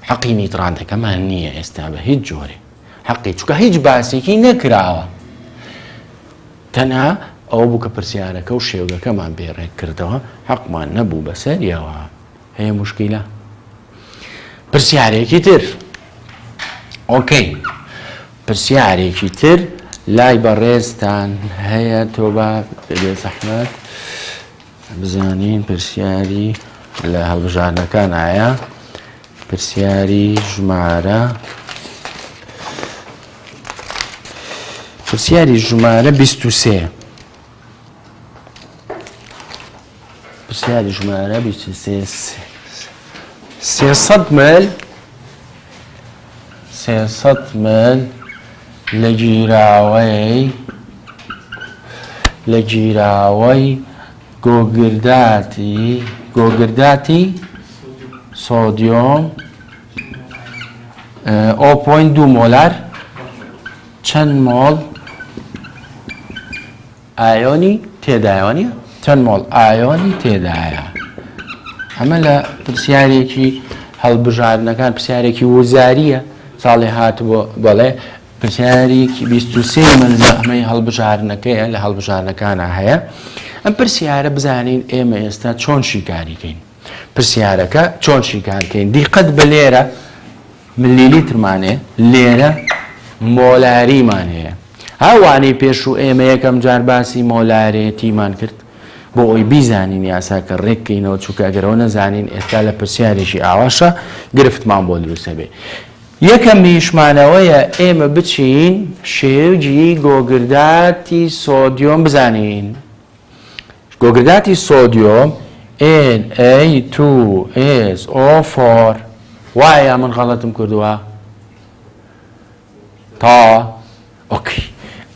حەقی نیتراتەکەمان نییە ئێستا بە هیچ جۆرێ حەقی چونکە هیچ باسێکی نەکراوە تەنها ئەو بوو کە پرسیارەکە و شێوگەکەمان بێڕێک کردەوە حەقمان نەبوو بەسەریەوە هەیە موشکیلە پرسیارێکی تر ئۆکەی پرسیارێکی تر لای بەڕێزتان هەیە تۆ بە بێ زەحمەت بزانین پرسیاری لە هەڵبژاردنەکان ئایا پرسیاری ژمارە پرسیاری ژمارە 23 پرسیاری ژمارە 23 300 مل 300 مل لە گیراوەی گۆگرداتی سۆدیۆم 0.2 مۆلار چەند مۆڵ ئایۆنی تێدایە چەند مۆڵ ئایۆنی تێدایە ئەمە لە پرسیارێکی هەڵبژاردنەکان پرسیارێکی وزاریە ساڵی هاتبووە بەڵێ پرسیارێکی 23 ئەمەی هەڵبژاردنەکەیە لە هەڵبژاردنەکانە هەیە ئەم پرسیارە بزانین ئێمە ئێستا چۆن شیکاریکەین پرسیارەکە چۆن شیکارکەین دیقەت بە لێرە ملیلیترمانێ لێرە مۆلاریمان هەیە هاوانەی پێش و ئێمە یەکەم جار باسی مۆلارێتیمان کرد بۆ ئەوی بیزانین یاساکە ڕێککەینەوە چووکە ئەگەرەوە نەزانین ئێستا لە پرسیارێکی ئاواشە گرفتمان بۆ دروستە بێ یەکەم میشمانەوەیە ئێمە بچین شێوجی گۆگرداتی سۆدیۆم بزانین گۆگرداتی سۆدیۆم Na2SO4 وایە من غەڵەتم کردووە تا ئۆکی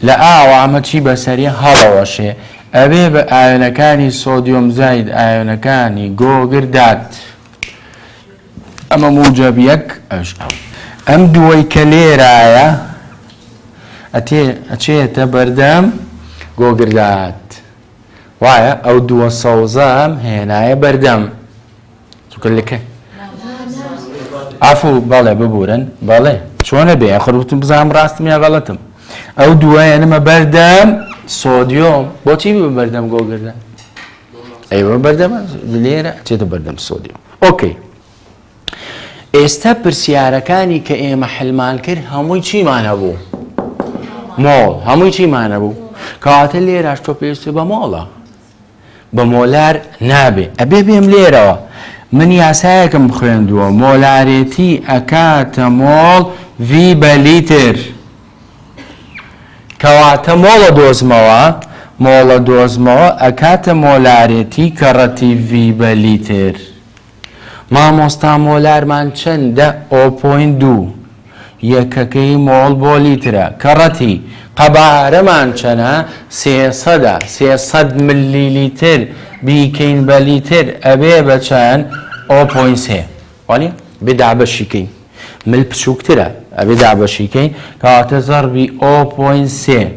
لە ئاوە ئەمە چی بەسەری هەڵەوەشێ ئەبێ بە ئایۆنەکانی سۆدیۆم زاید ئایۆنەکانی گۆگردات ئەمە موجب یەک ئەم دووەی کە لێرایە ئەچێتە بەردەم گۆگردات وایە ئەو دووە سەوزەم هێنایە بەردەم چکلەکە ئافو بەڵێ ببورن بەڵێ چۆنە بێ خڕوتم بزانم ڕاستم یا غەڵەتم ئەو دووەیەنمە بەردەم سۆدیۆم بۆچی بەردەم گۆگردات ئەیوە بەردەمە لێرە چێتە بەردەم سۆدیۆم ئۆکەی ئێستا پرسیارەکانی کە ئێمە حلمان کرد هەمووی چیمان هەبوو مۆڵ هەمووی چیمان هەبوو کەواتە لێرەش تۆ پێویستە بە مۆڵە بە مۆلار نابێ ئەبێ بێم لێرەوە من یاسایەکم بخوێندووە مۆلارێتی ئەکاتە مۆڵ ڤی بە لیتر کەواتە مۆڵە دۆزمەوە ئەکاتە مۆلارێتی کەڕەتی ڤی بە لیتر مامۆستا مۆلارمان چەندە 0.2 یەکەکەی مۆڵ بۆ لیترە کەڕەتی قەبارەمان چەنە 300 ملی لیتر بیکەین بە لیتر ئەبێ بە چەند 0.3 وانە بێ دابەشیکەین مل بچووکترە ئەبێ دابەشیکەین کەواتە زەربی 0.3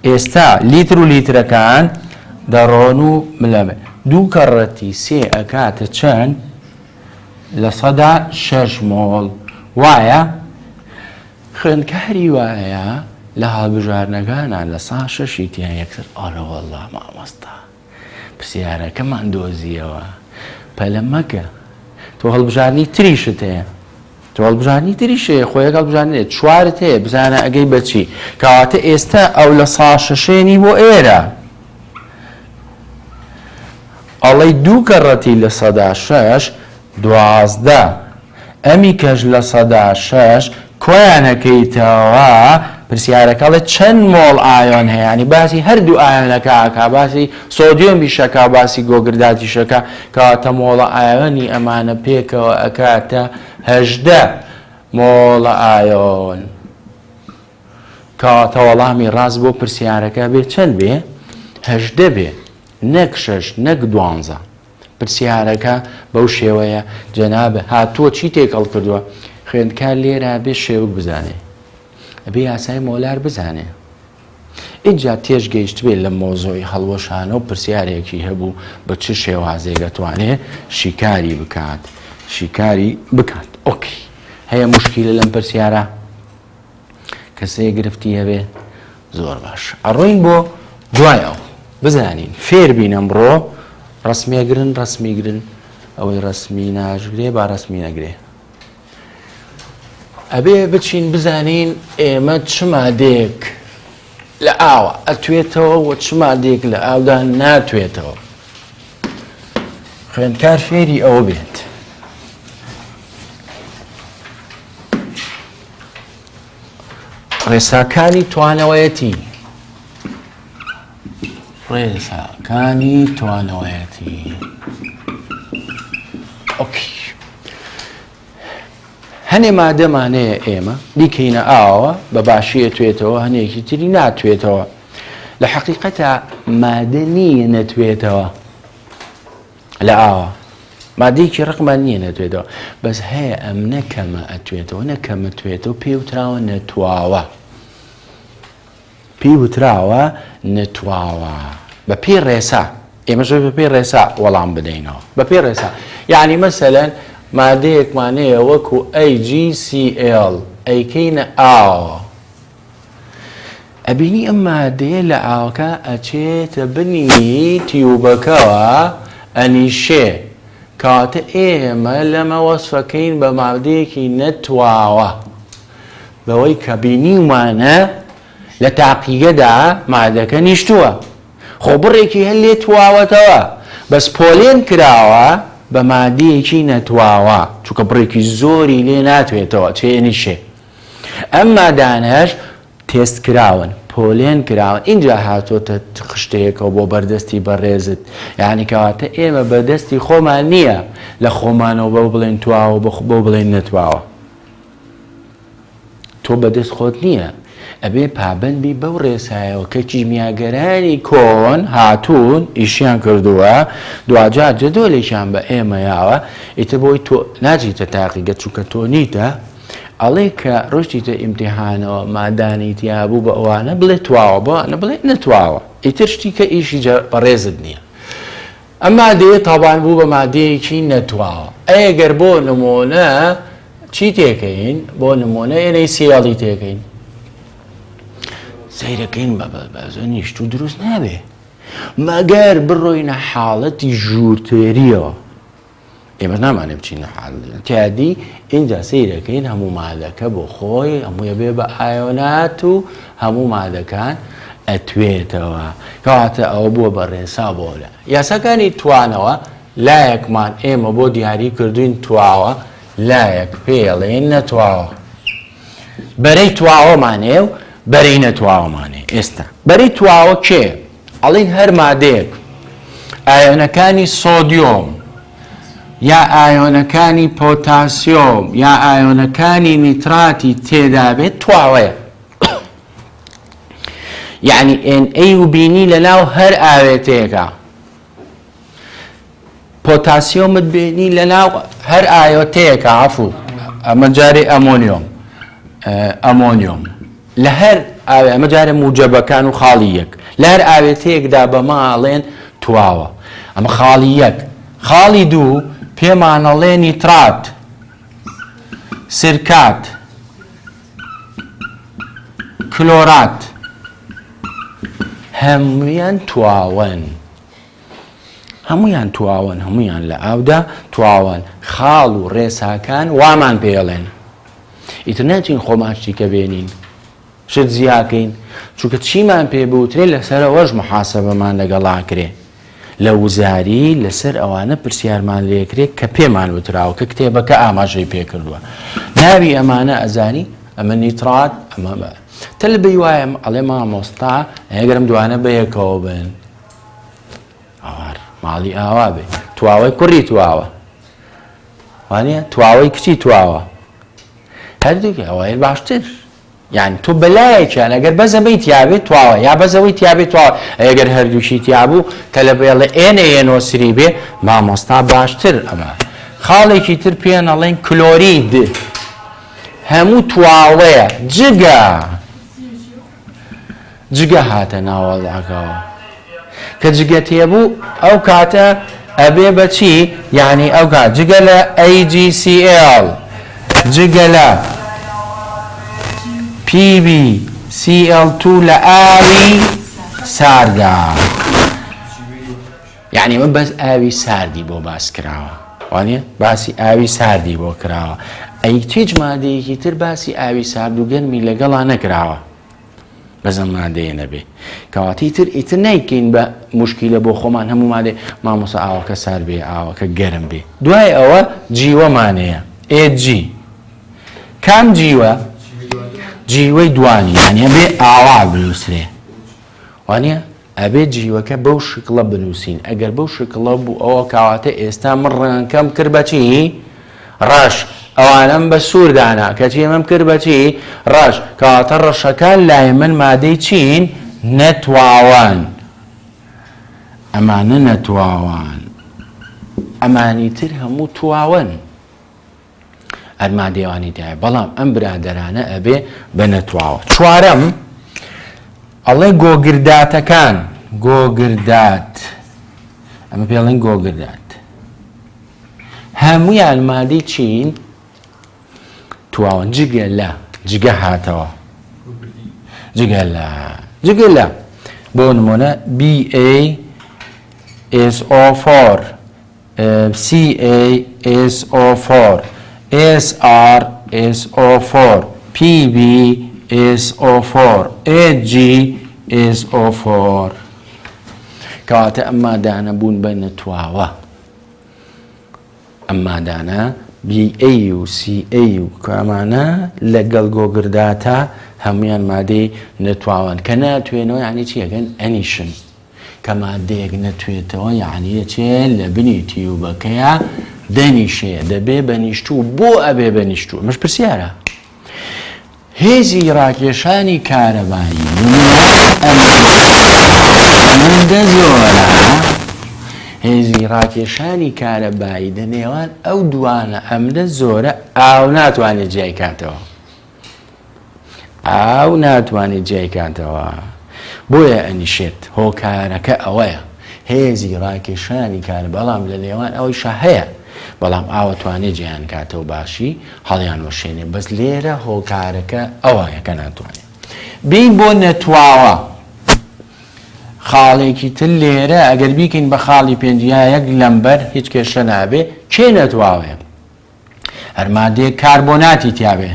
ئێستا لیتر و لیترەکان دەڕۆن و ملەمێ دوو کەڕەتی سێ ئەکاتە چەند لە سەدا 6 مۆڵ وایە خوێندکاری وایە لە هەڵبژاردنەکانە لە سا 6 تیان یەکتر ئەرە وەڵڵا مامۆستا پرسیارەکەمان دۆزیەوە پەلە مەکە تۆ هەڵبژاردنی تریشت هەیە تۆ هەڵبژاردنی تریشەیە خۆیەک هەڵبژاردنێت چوارت هەیە بزانە ئەگەی بەچی کەواتە ئێستا ئەو لە سا 6 بۆ ئێرە ئەڵەی دوو کەڕەتی لە سەدا 6 12 ئەمی کەش لە سەدا 6 کۆیانەکەیتەوە پرسیارەکەڵێ چەند مۆڵ ئایۆن هەیە ینی باسی هەردوو ئایۆنەکە باسی سۆدیۆمی شەکە باسی گۆگرداتی شەکە کەواتە مۆڵە ئایۆنی ئەمانە پێکەوە ئەکاتە 18 مۆڵە ئایۆن کەواتە وەڵامی ڕاست بۆ پرسیارەکە بێ چەند بێ 18 بێ نەک 6 نەک 12 پرسیارەکە بەو شێوەیە جەنابە هاتووە چی تێکەڵ کردووە خوێندکار لێرە بێ شێوک بزانێ ئەبێ یاسای مۆلار بزانێ اینجا تێش گەیشت بێت لە مۆزۆی هەڵوەشانە و پرسیارێکی هەبوو بە چ شێوازێک دەتوانێت شیکاری بکات ئۆکی هەیە موشکیلە لەم پرسیارە کەسەیە گرفتی هەبێ زۆر باش ئەڕۆین بۆ دوای ئەو بزانین فێر بین ئەمڕۆ ڕسمیەگرن ئەوەی ڕسمی ناژگرێ با ڕسمی نەگرێ ئەبێ بچین بزانین ئێمە چ مادێک لە ئاوە ئەتوێتەوە و چ مادێک لە ئاودا ناتوێتەوە خوێندکار فێری ئەوە بێت ڕێساکانی توانەوەیەتی ئۆکی هەنێ مادەمانەیە ئێمە دیکەینە ئاوە بە باشیە توێتەوە هەنێکی تری ناتوێتەوە لە حەقیقەتە مادە نییە نەتوێتەوە لە ئاوە مادەیەکی ڕقمان نییە نەتوێتەوە بەس هەیە ئەم نەکەمە ئەتوێتەوە نەکەمە توێتەوە پێی وتراوە نەتواوە بە پێی ڕێسا ئێمەش بە پێی ڕێسا وەڵام بدەینەوە بە پێی ڕێسا یعنی مەسەلەن مادەیەکمانەیە وەکو AgCl ئەیکەینە ئاوە ئەبینی ئەم مادەیە لە ئاوەکە ئەچێتە بنی تیوبەکەوە ئەنیشێ کاتە ئێمە لەمە وەسفەکەین بە مادەیەکی نەتواوە بەوەی کە بینیمانە لە تاقیگەدا مادەکە نیشتووە خۆ بڕێکی هەل لێ تواوەتەوە بەس پۆلێن کراوە بە مادەیەکی نەتواوە چونکە بڕێکی زۆری لێ ناتوێتەوە تێنیشێ ئەم مادانەش تێست کراون پۆلێن کراون اینجا هاتۆتە خشتەیەکەوە بۆ بەردەستی بەڕێزت یعنی کەواتە ئێمە بەدەستی خۆمان نییە لە خۆمانەوە بەو بڵێن تواوە بۆ بڵێن نەتواوە تۆ بەدەست خۆت نییە ئەبێ پابندبی بەو ڕێسایەوە کە کیمیاگەرانی کۆن هاتوون ئیشیان کردووە دوجار جەدۆلێکیان بە ئێمە یاوە ئیتر بۆی تۆ ناچیتە تاقیگە چونکە تۆ نیتە ئەڵێ کە ڕۆشتیتە ئیمتیحانەوە مادانیتیا بوو بە ئەوانە بڵێ تواوە بۆوانە بڵێ نەتواوە ئیتر شتی کە ئیشی بەڕێزت نییە ئەم مادەیە تاوان بوو بە مادەیەکی نەتواوە ئەگەر بۆ نمونە چی تێکەین بۆ نمونە ئێنەی سیاڵی تێکەین سیرەکەین بەزە نیشت و دروست نابێ مەگەر بڕۆینە حاڵەتی ژوورتێریەوە ئێمە نامانێ بچینە حاڵەتی تیادی اینجا سیرەکەین هەموو مادەکە بۆ خۆی هەموویە بێ بە ئایۆنات و هەموو مادەکان ئەتوێتەوە کەواتە ئەوە بووە بە ڕێسا بۆلە یاساکانی توانەوە لایەکمان ئێمە بۆ دیاری کردوین تواوە لایەک پێڵێن نەتواوە بەرەی تواوەمانێ و بەرەی نەتواوەمانێ ئێستا بەرەی تواوە کێ ئەڵین هەر مادەیەک ئایۆنەکانی سۆدیۆم یا ئایۆنەکانی پۆتاسیۆم یا ئایۆنەکانی نیتراتی تێدا بێت تواوەیە یعنی NA و بینی لەناو هەر ئاوێتەیەکە پۆتاسیۆمت بینی لەناو هەر ئایۆتەیەکە عەفوو ئەمە جارێ ئەمۆنیۆم لە هەر ئەمە جارێ موجەبەکان و خاڵی یەک لە هەر ئاوێتەیەکدا بەماڵێن تواوە ئەمە خاڵی یەک خاڵی دوو پێمانەڵێ نیترات سرکات کلۆرات هەموویان تواون هەمویان لە ئاودا تواون خاڵ و ڕێساکان وامان پێڵێن ئیتر ناچین خۆمان شتیکە بێنین شت زیاکەین چونکە چیمان پێ بوترێ لەسەرەوەش محاسەبەمان لەگەڵا کرێ لە وزاری لەسەر ئەوانە پرسیارمان لێکرێت کە پێمان وتراوە کە کتێبەکە ئاماژەی پێکردووە ناوی ئەمانە ئەزانی ئەمە نیترات ئەمە بە تەل بەی وایە ئەڵێ مامۆستا ئەگەرم دوانە بەیەکەوە بن ئەوار ماڵی ئاوا بێ تواوەی کوڕی تواوە وانە تواوەی کچی تواوە هەردووکە ئەوەیە باشتر يعني تو بەلایەکیان ئەگەر بەزەبەی تیابێت تواوە یا بەزەوەی تیابێت تواوە ئەگەر هەردووشی تیابوو تەلەبێڵێ ئێنۆسری بێ مامۆستا باشتر ئەمە خاڵێکی تر پێیان ئەڵێن کلۆرید هەموو تواوەیە جگە هاتە ناوەڵاگەوە کە جگە تێبوو ئەو کاتە ئەبێ بەچی یعنی ئەو کات جگە لە AgCl جگە لە PbCl2 لە ئاوی ساردا یعنی من بەس ئاوی ساردی بۆ باس کراوە وانە باسی ئاوی ساردی بۆ کراوە ئەی هیچ مادەیەکی تر باسی ئاوی سارد و گەرمی لەگەڵا نەکراوە بەزەم مادەیە نەبێ کەواتی تر ئیتر نایکەین بە موشکیلە بۆ خۆمان هەموو مادێ مامۆستا ئاوەکە سارد بێ ئاوەکە گەرم بێ دوای ئەوە جیوەمانەیە Ag کام جیوە جیوەی دوانی یعنی ئەبێ ئاوا بنووسرێ وانە ئەبێ جیوەکە بەو شکڵە بنووسین ئەگەر بەو شکڵە بوو ئەوە کاواتە ئێستا من ڕەنگەکەم کرد بەچی ڕەش ئەوانم بە سووردانا کەچی ئەمەم کرد بەچی ڕەش کەواتە ڕەشەکان لای من مادەی چین نەتواوان ئەمانە نەتواوان ئەمانی تر هەموو تواون ئەرمادێوانی دایە بەڵام ئەم برادەرانە ئەبێ بە نەتواوە چوارەم ئەڵێ گۆگرداتەکان گۆگردات ئەمە پێڵێن گۆگردات هەموویان مادەی چین تواون جگە لە جگە هاتەوە جگە لە بۆ نمونە BaSO4 CaSO4 SrSO4 PbSO4 AgSO4 کەواتە ئەم مادانە بوون بە نەتواوە ئەم مادانە BA و CA و کامانە لەگەڵ گۆگرداتە هەمویان مادەی نەتواوان کە ناتوێنەوە یعنی چیەکەن ئەنیشن کە مادەیەک نەتوێتەوە یعنی چێ لە بنی تیوبەکەیە دەنیشێ دەبێ بەنیشتوو بۆ ئەبێ بەنیشتوو مەش پرسیارە هێزی ڕاکێشانی کارەبایی ئەمەندە زۆرە هێزی ڕاکێشانی کارەبایی دەنێوان ئەو دوانە ئەمدە زۆرە ئاو ناتوانێت جیایکاتەوە ئاو ناتوانێت جیایکاتەوە بۆیە ئەنیشێت هۆکارەکە ئەوەیە هێزی ڕاکێشانی کار بەڵام لە نێوان ئەوەیشە هەیە بەڵام ئاوەتوانێت جیان کاتەوە باشی هەڵیان وەشێنێ بەس لێرە هۆکارەکە ئەوەیە کە ناتوانێت بین بۆ نەتواوە خاڵێکی تر لێرە ئەگەر بیکەین بە خاڵی پێنجیایەک لەمبەر هیچ کێشە نابێ کێ نەتواوێ هەر مادەیەک کاربۆناتی تیابێ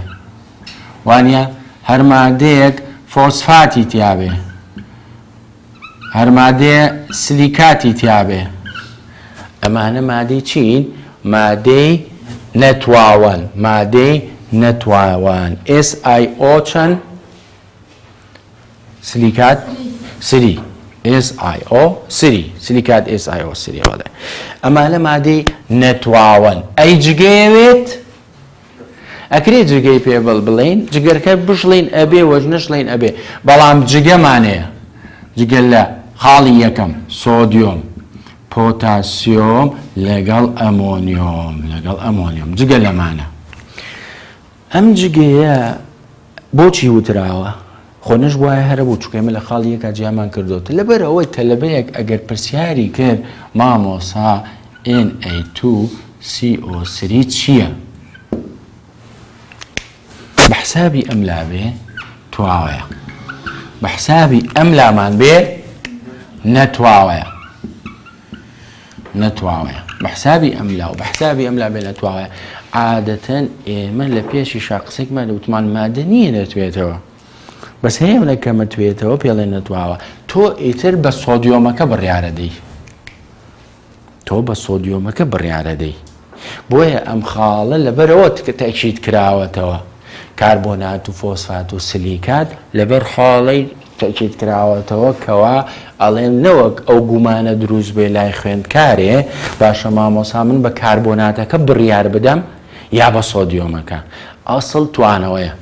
وانە هەر مادەیەک فۆسفاتی تیابێ هەر مادەیە سلیکاتی تیابێ ئەمانە مادەی چین مادەی نەتواوان مادەی نەتواوان SiO چەند سلیکات سری SiO سری سلیکات SiO سری وڵێ ئەمانە مادەی نەتواوان ئەی جگەیەوێت ئەکرێ جگەی پێ بڵێن جگەرکە بشڵین ئەبێ وەژنەشڵین ئەبێ بەڵام جگەمانەیە جگە لە خاڵی یەکەم سۆدیۆم پۆتاسیۆم لەگەڵ ئەمۆنیۆم جگە لەمانە ئەم جگەیە بۆچی وتراوە خۆنش وایە هەرە بوو چکەمە لە خاڵی یەکە جیامان کردوتە لەبەر ئەوەی تەلەبەیەک ئەگەر پرسیاری کرد مامۆسا Na2CO3 چییە بەحسابی ئەملا بێ تواوەیە بەحسابی ئەملامان بێ نەتواوەیە بەحسابی ئەملا و بەحسابی ئەملا بێ نەتواوەیە عادەتەن ئێمە لە پێشی شاقسێکمان دەوتمان مادە نییە دەتوێتەوە بەس هەیەونە کەمە توێتەوە پێڵێ نەتواوە تۆ ئیتر بە سۆدیۆمەکە بڕیارە دەی بۆیە ئەم خاڵە لەبەرەوە تەکید کراوەتەوە کاربۆنات و فۆسفات و سلیکات لەبەر خاڵەی تەکید کراوەتەوە کەوا ئەڵێن نەوەک ئەو گومانە دروست بێ لای خوێندکارێ باشە مامۆسا من بە کاربۆناتەکە بڕیار بدەم یا بە سۆدیۆمەکە ئەسڵ توانەوەیە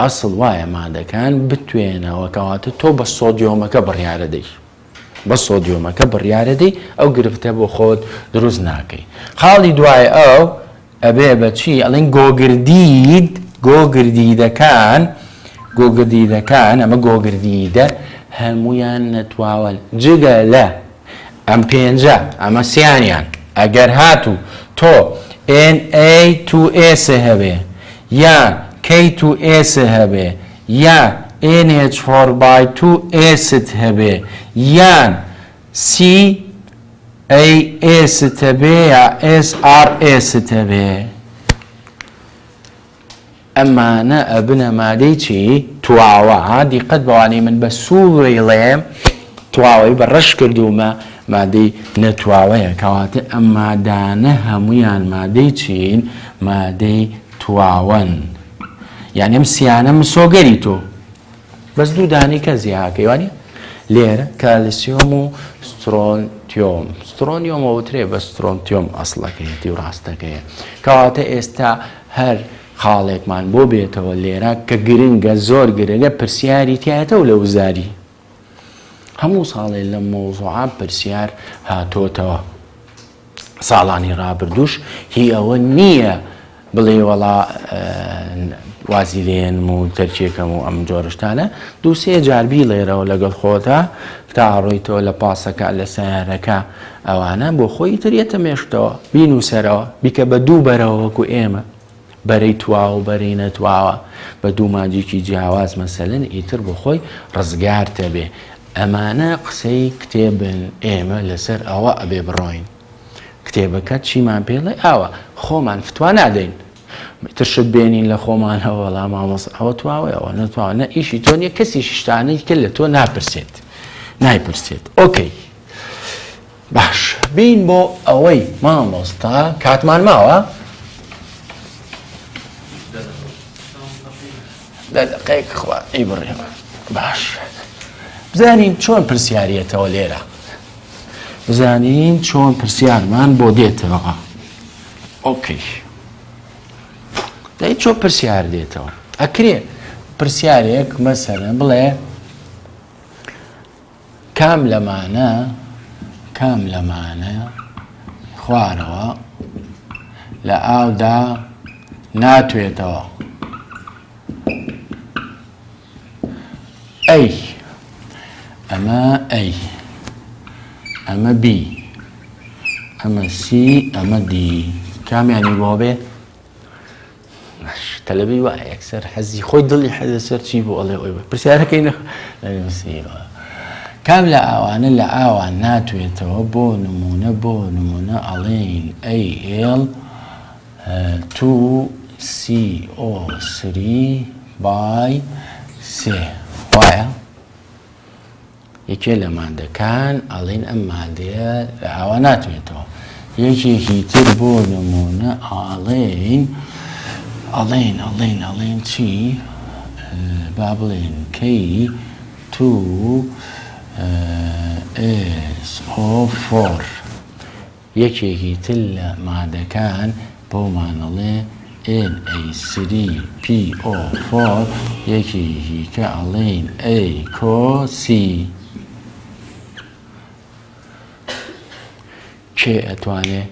ئەسڵ وایە مادەکان بتوێنەوە کەواتە تۆ بە سۆدیۆمەکە بڕیارەدەی بە سۆدیۆمەکە بڕیارەدەی ئەو گرفتە بۆ خۆت دروست ناکەی. خاڵی دوای ئەو ئەبێ بەچی ئەڵێن گۆگردیدەکان ئەمە گۆگردیدە هەمویان نەتواون جگە لە ئەم پێنجە ئەمە سییانیان ئەگەر هاتوو تۆ Na2S هەبێ یان K2S هەبێ یان NH4/2S هەبێ یان CAS هەبێ یا SRS هەبێ ئەمانە ئەبنە مادەی چی تواوە. دیقەت بەوانەی من بە سوورەڵێم تواوەی بە ڕەش کردومە مادەی نەتواوەیە کەواتە ئەم مادانە هەمویان مادەی چین مادەی تواون یعنی ئەم سیانە مسۆگەری تۆ بەس دوو دانی کە زیاکەی وانە لێرە کالسیۆم و سترۆنیۆمە وترێ بە سترۆنتیۆم ئەسڵەکەیەتی و ڕاستەکەیە کەواتە ئێستا هەر خاڵێکمان بۆ بێتەوە لێرە کە گرنگە زۆر گرنگە پرسیاری تایەتە و لە وزاری هەموو ساڵێ لە مۆزوعە پرسیار هاتۆتەوە ساڵانی ڕابردووش هی ئەوە نییە بڵێ وەڵا وازیرێنم و تەرکێکەم و ئەم جۆرشتانە دووسێ جاربی لێرەوە لەگەڵ خۆتە تا ڕۆیتەوە لە پاسەکە لە سیارەکە ئەوانە بۆ خۆی ترێتە مێشتەوە بینوسەرەوە بیکە بە دوو بەرەوە وەکو ئێمە بەرەی تواوە و بەرەی نەتواوە بە دوو ماجێکی جیاواز مەسەلەن ئیتر بۆ خۆی ڕزگارتە بێ. ئەمانە قسەی کتێبن ئێمە لەسەر ئەوە ئەبێ بڕۆین کتێبەکە چیمان پێڵێ ئاوە خۆمان فتوا نادەین ترشت بێنین لە خۆمانەوە وەڵام مامۆس ئەوە تواوە ئەوە نەتواوە نە ئیشی تۆ نیە کەسی شتانەی کە لە تۆ نایپرسێت. ئۆکەی باش بین بۆ ئەوەی مامۆستا کاتمان ماوە دقیق خوا ئی بڕێمە باش بزانین چۆن پرسیارەتەوە لێرە بزانین چۆن پرسیارمان بۆ دێتەوە. ئۆکەی دای چۆن پرسیار دێتەوە ئەکرێ پرسیارێک مەسەرە بڵێ کام لەمانە خوارەوە لە ئاودا ناتوێتەوە ئەی ئەمە ئەی ئەمە بی ئەمە سی ئەمە دی کامیانی بۆ بێ تەلەبی وایە یەکسەر حەزی خۆی دڵی حەزە سەر چی بۆ ئەڵێ ئەوی پرسیارەکەی نەخوێنەوە کام لە ئاوانە لە ئاوان ناتوێتەوە بۆ نمونە ئەڵێین Al2CO3/3 وایە یەکێ لە مادەکان ئەڵێن ئەم مادەیە لە ئاوا ناتوێتەوە یەکێکی تر بۆ نمونە ئەڵێن چی با بڵێن K2SO4 یەکێکی تر لە مادەکان بۆمانەڵێ Na3PO4 یەکێکی کە ئەڵێن ACOC کێ ئەتوانێ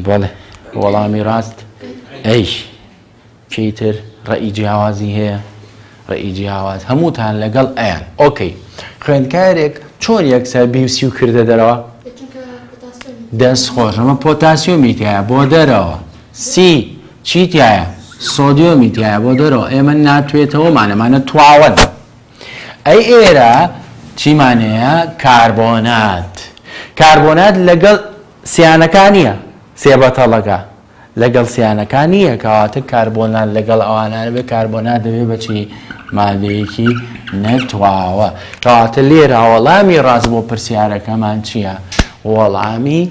بەڵێ وەڵامی ڕاست ئەی کەیتر ڕەئی جیاوازی هەیە ڕەئی جیاواز هەمووتان لەگەڵ ئەیان. ئۆکەی خوێندکارێک چۆن یەکسەر بیوسی و کردە دەرەوە دەست خۆش ئەمە پۆتاسیۆمی تایە بۆ دەرەوە سی چی تایە سۆدیۆمی تایە بۆ دەرەوە ئێمە ناتوێتەوەمانەمانە تواوەن ئەی ئێرە چیمانەیە کاربۆنات لەگەڵ سیانەکان نییە سێبەتەڵەکە لەگەڵ سیانەکان نییە کەواتە کاربۆنات لەگەڵ ئەوانانە بێ کاربۆنات دەبێ بەچی مادەیەکی نەتواوە کەواتە لێرە وەڵامی ڕاست بۆ پرسیارەکەمان چییە وەڵامی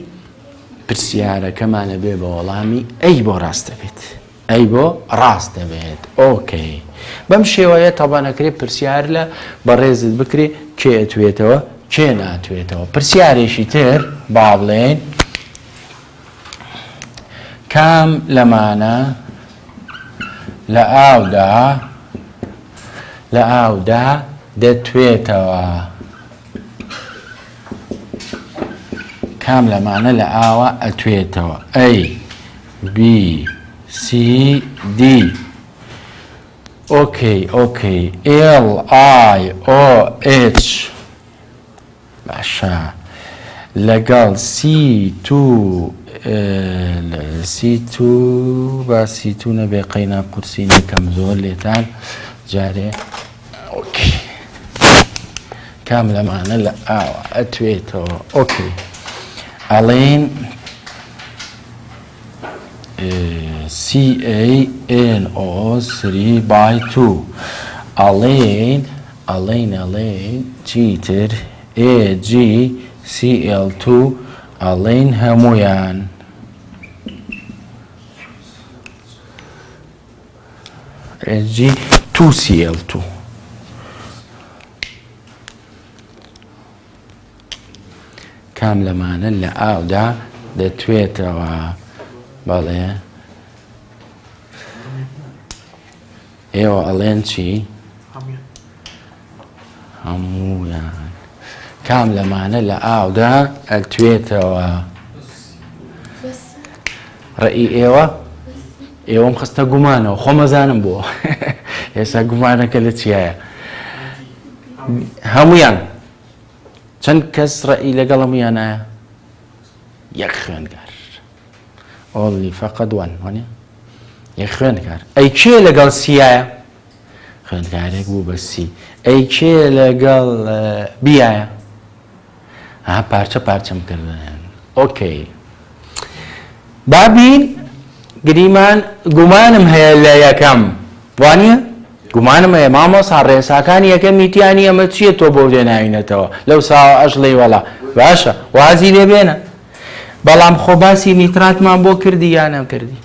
پرسیارەکەمانە بێ بە وەڵامی ئەی بۆ ڕاستە بێت ئەی بۆ ڕاستە بێت. ئۆکەی بەم شێوەیە تەبانەکرێت پرسیار لە بەڕێزت بکرێ کێ ئەتوێتەوە کێ ناتوێتەوە. پرسیارێکی تر با بڵێن کام لەمانە لە ئاودا لە ئاودا دەتوێتەوە. کام لەمانە لە ئاوە ئەتوێتەوە. A B C D. اوكي L I O H باشا لەگەڵ C2 با C2 نەبێ قەینا قورسینی کەم زۆر لێتان جارێ. اوكي کام لەمانە لە ئاوە ئەتوێتەوە. اوكي ئەڵێن CaNO3/2 ئەڵێن چیتر AgCl2 ئەڵێن هەمویان Ag2Cl2 کام لەمانە لە ئاودا دەتوێتەوە. بەڵێ ئێوە ئەڵێن چی؟ هەموویان. کام لەمانە لە ئاودا ئەتوێتەوە؟ ڕێی ئێوەم خستە گومانەوە خۆمەزانم بۆ ئێستا گومانەکە لە چیایە؟ هەمویان. چەند کەس ڕێی لەگەڵ هەمویانایە؟ یەک خوێندکار. ئۆڵی فەقەت وان وانە یەک خوێندکار. ئەی کێ لەگەڵ سیایە؟ خوێندکارێک بوو بە سی. ئەی کێ لەگەڵ بیایە؟ پارچە پارچەم کردن. اوكي بابین گریمان گومانم هەیە لە یەکەم وانە؟ گومانم هەیە مامۆستا ڕێساکانی یەکەم میتیانی ئەمە چییە تۆ بۆ لێناوینەتەوە لەو ساوە ئەژڵەی وەڵا باشە وازی لێبێنە. بەڵام خۆ باسی نیتراتمان بۆ کردی یان نەکردی؟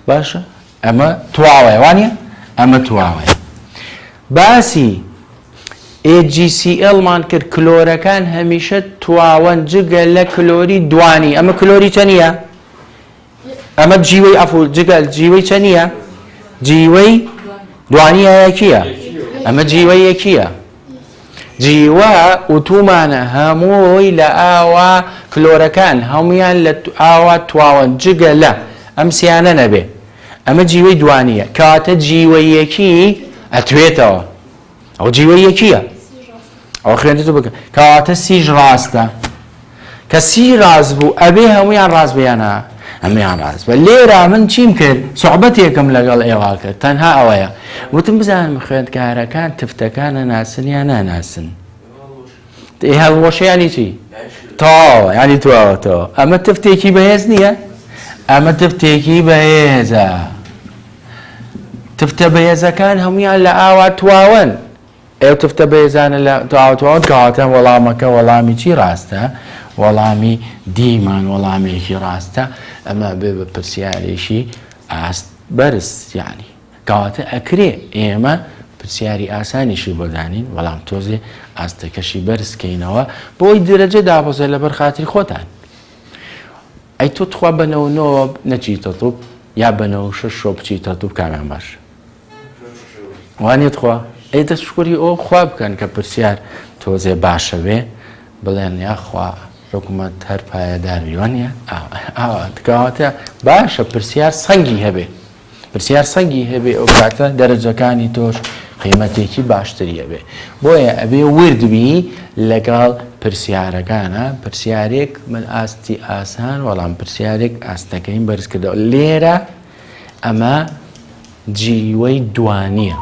باشە ئەمە تواوەیە وانە؟ ئەمە تواوەیە. باسی AgCl مان کرد کلۆرەکان هەمیشە تواوەن جگە لە کلۆری دوانی. ئەمە کلۆری چەندە؟ ئەمە جیوەی ئەفول جگە جیوەی چەندە؟ جیوەی دوانی یەکیە. ئەمە جیوەی یەکیە. جیوە ئوتومانە هەمووی لە ئاوا کلۆرەکان هەمویان لە ئاوا تواوەن جگە لە ئەم سیانە نەبێ. ئەمە جیوەی دوانیە کاتە جیوەی یەکی ئەتوێتەوە. ئەو جیوەی یەکیە. ئەو خوێنێتە بکە کەواتە سیژ ڕاستە. کە سی ڕاست بوو ئەبێ هەمویان ڕاست بێنە. ئەمەیان ڕاست بە. لێرە من چیم کرد؟ سوحبەتێکم لەگەڵ ئێوە کرد. تەنها ئەوەیە. وتم بزانم خوێندکارەکان تفتەکانە ناسن یان ناناسن. هەڵوەشەیانی چی؟ تەواوە ینی تواوەتەوە. ئەمە تفتێکی بەهێز نییە؟ ئەمە تفتێکی بەهێزە. تفتە بەهێزەکان هەمویان لە ئاوا تواون. ئێو تفتە بەهێزانە لە تواون کەواتە وەڵامەکە وەڵامی چی ڕاستە؟ وەڵامی دیمان وەڵامێکی ڕاستە. ئەمە بێ بە پرسیارێکی ئاست بەرز یعنی کەواتە ئەکرێ ئێمە پرسیاری ئاسانیشی بۆ دانین وەڵام تۆزێ ئاستەکەشی بەرزکەینەوە بۆی درەجە دابۆزە لەبەر خاتری خۆتان. ئەی تۆ تخوا بەنەوەنەوە نەچیتە توپ یا بەنەوە شەش شۆ بچیتە توپ کامیان باش؟ وانێت خوا؟ ئەی دەستشکۆری ئەو خوا بکەن کە پرسیار تۆزێ باشە بێ بڵێن یاخوا حکوومەت هەر پایەداروی وانە کەواتە باشە پرسیار سەنگی هەبێ. پرسیار سەنگی هەبێ ئەو کاتە دەرەجەکانی تۆش قیمەتێکی باشتری هەبێ. بۆیە ئەبێ وردبی لەگەڵ پرسیارەکانە پرسیارێک من ئاستی ئاسان وەڵام پرسیارێک ئاستەکەین بەرز کردەوە. لێرە ئەمە جیوەی دوانیە.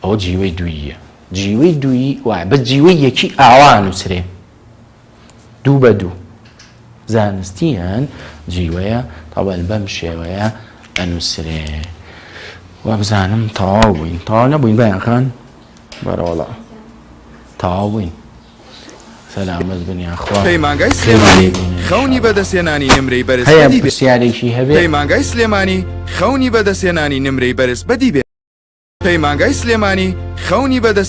ئەو جیوەی دوویە. جیوەی دووی وایە بە جیوەی یەکی ئاوا نووسرێ دوو بە دوو. زانستیان جیوەیە تەواو بەم شێوەیە ئەنووسرێ. وابزانم تەواو بووین. تەواو نەبووین بەیان خان؟ بەرەوەڵا تەواو بووین. سەلامەت بن یاخوا. پەیمانگای سلێمانی خەونی بەدەستێنانی نمرەی بەرز هەیە پرسیارێکی هەبێ؟ پەیمانگای سلێمانی خەونی بەدەستێنانی نمرەی بەرز بەدی بێ. پەیمانگای سلێمانی خەونی بەدەست